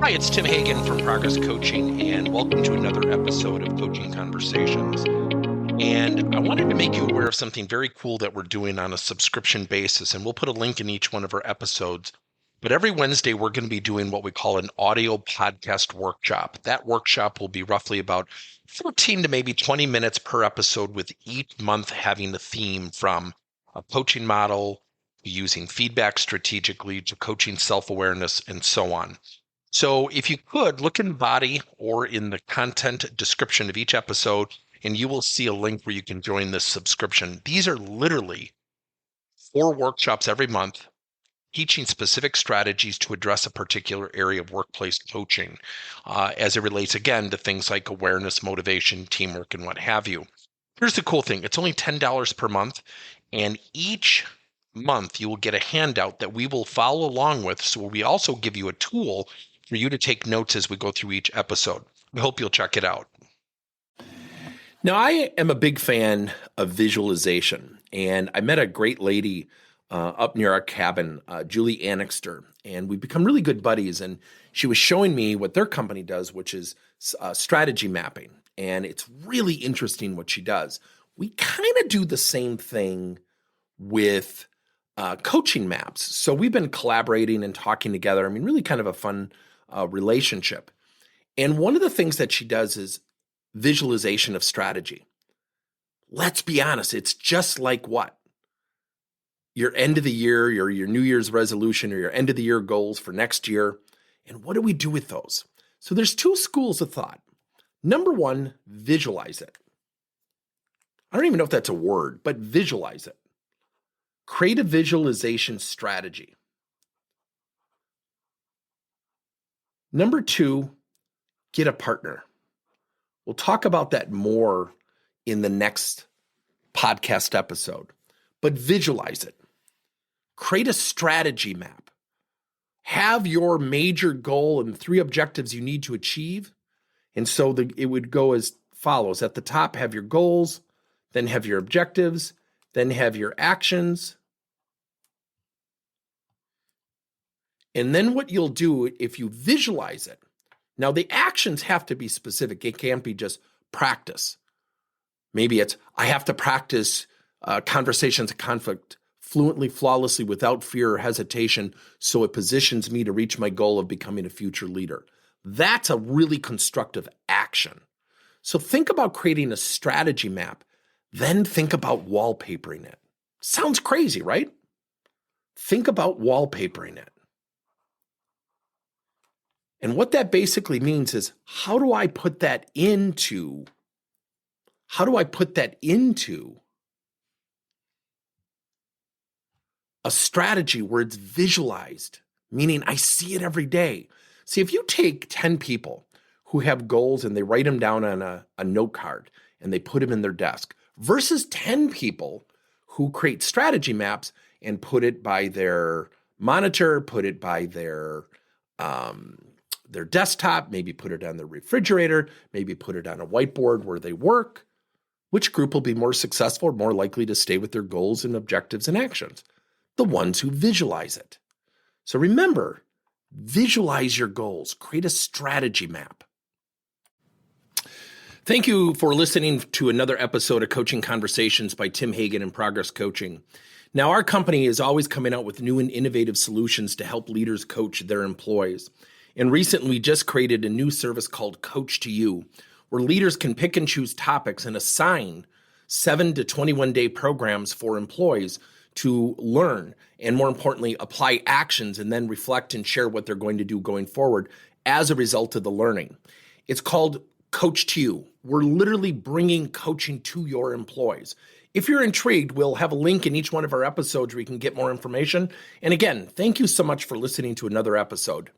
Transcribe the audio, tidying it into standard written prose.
Hi, it's Tim Hagen from Progress Coaching, and welcome to another episode of Coaching Conversations. And I wanted to make you aware of something very cool that we're doing on a subscription basis, and we'll put a link in each one of our episodes. But every Wednesday, we're going to be doing what we call an audio podcast workshop. That workshop will be roughly about 14 to maybe 20 minutes per episode, with each month having a theme from a coaching model, to using feedback strategically, to coaching self-awareness, and so on. So if you could look in the body or in the content description of each episode, and you will see a link where you can join this subscription. These are literally 4 workshops every month teaching specific strategies to address a particular area of workplace coaching as it relates, again, to things like awareness, motivation, teamwork, and what have you. Here's the cool thing. It's only $10 per month, and each month you will get a handout that we will follow along with. So we also give you a tool for you to take notes as we go through each episode. I hope you'll check it out. Now, I am a big fan of visualization, and I met a great lady up near our cabin, Julie Annexter, and we've become really good buddies. And she was showing me what their company does, which is strategy mapping. And it's really interesting what she does. We kind of do the same thing with coaching maps. So we've been collaborating and talking together. I mean, really kind of a fun relationship. And one of the things that she does is visualization of strategy. Let's be honest, it's just like what? Your end of the year, your New Year's resolution, or your end of the year goals for next year. And what do we do with those? So there's 2 schools of thought. Number 1, visualize it. I don't even know if that's a word, but visualize it. Create a visualization strategy. Number 2, get a partner. We'll talk about that more in the next podcast episode, but visualize it. Create a strategy map. Have your major goal and 3 objectives you need to achieve. And so it would go as follows. At the top, have your goals, then have your objectives, then have your actions. And then what you'll do, if you visualize it, now the actions have to be specific. It can't be just practice. Maybe it's, I have to practice conversations of conflict fluently, flawlessly, without fear or hesitation, so it positions me to reach my goal of becoming a future leader. That's a really constructive action. So think about creating a strategy map, then think about wallpapering it. Sounds crazy, right? Think about wallpapering it. And what that basically means is, how do I put that into a strategy where it's visualized, meaning I see it every day. See, if you take 10 people who have goals and they write them down on a note card and they put them in their desk versus 10 people who create strategy maps and put it by their monitor, put it by their desktop, maybe put it on their refrigerator, maybe put it on a whiteboard where they work, which group will be more successful or more likely to stay with their goals and objectives and actions? The ones who visualize it. So remember, visualize your goals, create a strategy map. Thank you for listening to another episode of Coaching Conversations by Tim Hagen and Progress Coaching. Now, our company is always coming out with new and innovative solutions to help leaders coach their employees. And recently, we just created a new service called Coach to You, where leaders can pick and choose topics and assign 7 to 21-day programs for employees to learn and, more importantly, apply actions and then reflect and share what they're going to do going forward as a result of the learning. It's called Coach to You. We're literally bringing coaching to your employees. If you're intrigued, we'll have a link in each one of our episodes where you can get more information. And again, thank you so much for listening to another episode.